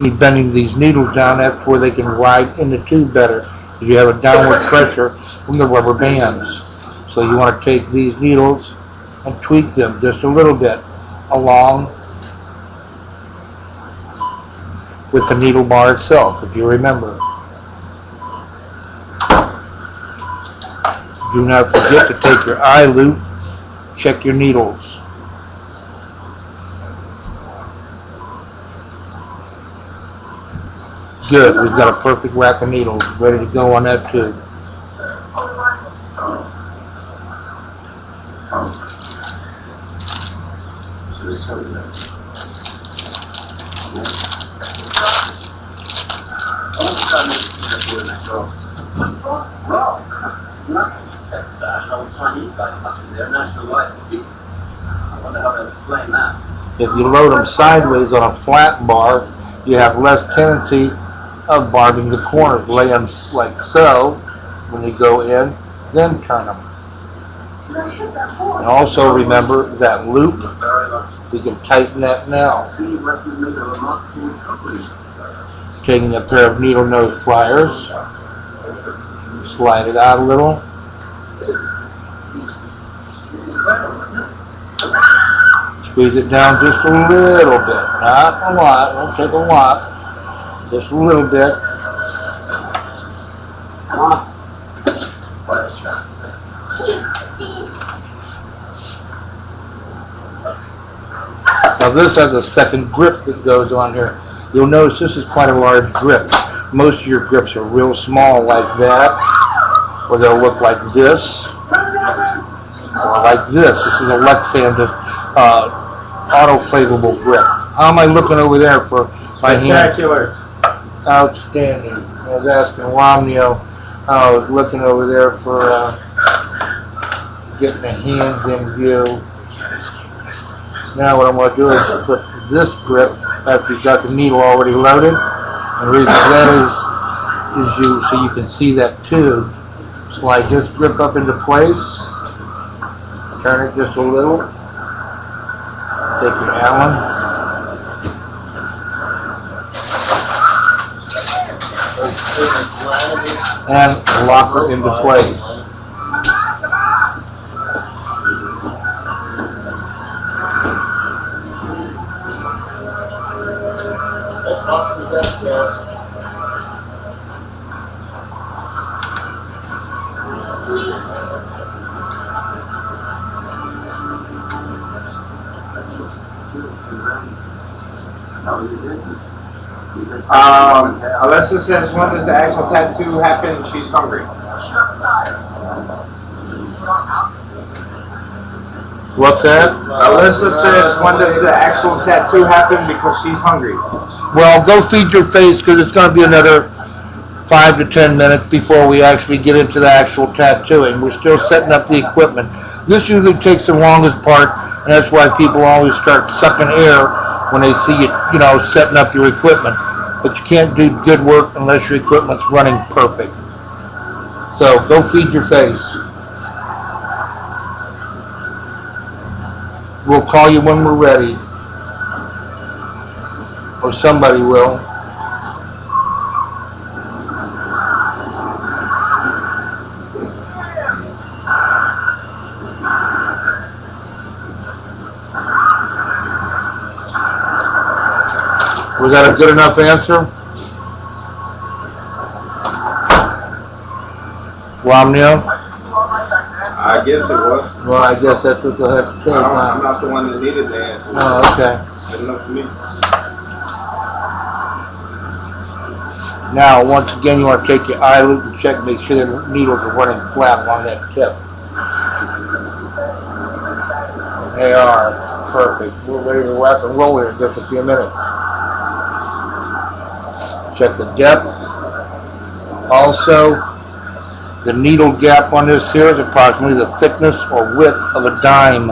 bending these needles down, that's where they can ride in the tube better. You have a downward pressure from the rubber bands. So you want to take these needles and tweak them just a little bit along with the needle bar itself, if you remember. Do not forget to take your eye loop, check your needles. Good, we've got a perfect rack of needles ready to go on that tube. If you load them sideways on a flat bar, you have less tendency of barbing the corners. Lay them like so when you go in, then turn them. And also remember that loop, we can tighten that now. Taking a pair of needle nose pliers, slide it out a little. Squeeze it down just a little bit, not a lot, won't take a lot, just a little bit. Now this has a second grip that goes on here. You'll notice this is quite a large grip. Most of your grips are real small like that, or they'll look like this, or like this. This is a Lexan autoclavable grip. How am I looking over there for my hand? Spectacular. Outstanding. I was asking Romney, I was looking over there for getting the hands in view. Now what I'm going to do is put this grip after you've got the needle already loaded. And the reason for that is so you can see that tube. Slide this grip up into place. Turn it just a little. Take your Allen. And lock her into place. Alyssa says, when does the actual tattoo happen? She's hungry. What's that? Alyssa says, when does the actual tattoo happen? Because she's hungry. Well, go feed your face because it's going to be another 5 to 10 minutes before we actually get into the actual tattooing. We're still setting up the equipment. This usually takes the longest part, and that's why people always start sucking air when they see you, setting up your equipment. But you can't do good work unless your equipment's running perfect. So go feed your face. We'll call you when we're ready. Or somebody will. Was that a good enough answer? Romney? I guess it was. Well, I guess that's what they'll have to take. I'm not the one that needed the answer. Oh, okay. Good enough for me. Now, once again, you want to take your eye loop and check, make sure the needles are running flat along that tip. They are. Perfect. We're ready to rock and roll here in just a few minutes. Check the depth. Also, the needle gap on this here is approximately the thickness or width of a dime.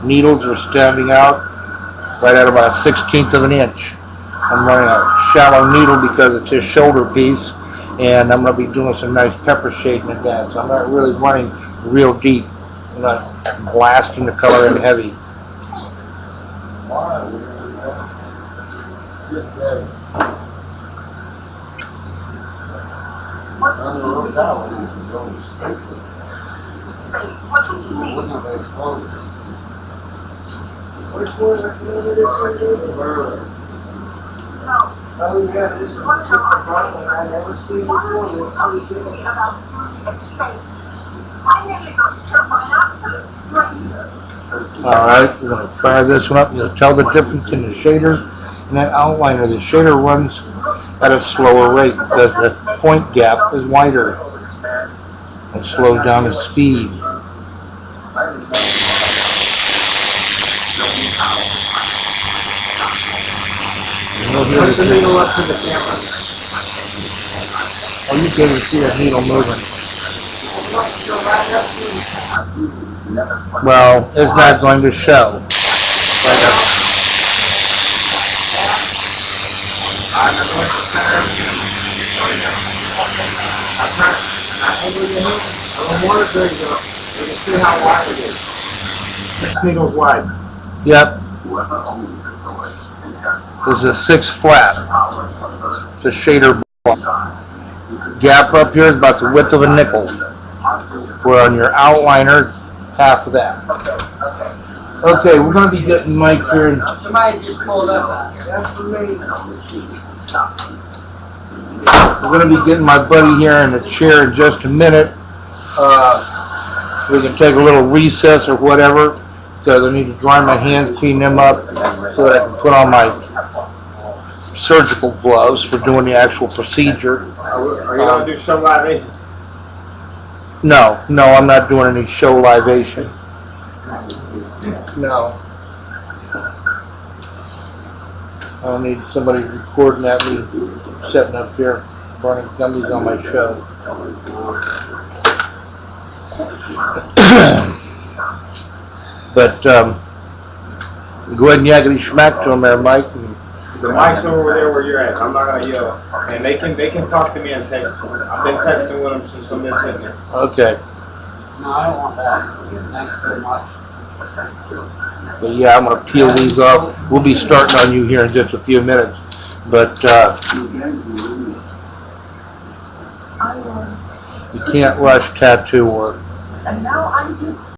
Needles are standing out right at about a 1/16 of an inch. I'm running a shallow needle because it's his shoulder piece, and I'm going to be doing some nice pepper shading in that, so I'm not really running real deep. I'm not blasting the color in heavy. Oh yeah, this is one I never seen before. Alright, we're going to fire this one up. You'll tell the difference in the shader and that outliner. The shader runs at a slower rate because the point gap is wider. It slows down the speed. Put the needle up to the camera. Oh, you can see the needle moving. Well, it's not going to show. You can see how wide it is. 6 needles wide. Yep. This is a 6 flat. It's a shader ball. Gap up here is about the width of a nickel. Where on your outliner, half of that. Okay, we're going to be getting Mike here. Somebody just pulled up. We're going to be getting my buddy here in the chair in just a minute. We can take a little recess or whatever, because I need to dry my hands, clean them up, so that I can put on my surgical gloves for doing the actual procedure. Are you going to do some libation? No, I'm not doing any show libation. No. I'll need somebody recording at me, sitting up here, burning gummies on my show. But go ahead and yakety schmack to him there, Mike. The mic's over there where you're at. I'm not gonna yell, and they can talk to me and text. I've been texting with them since I've been sitting there. Okay. No, I don't want that. Thanks very much. But yeah, I'm gonna peel these off. We'll be starting on you here in just a few minutes. But you can't rush tattoo work.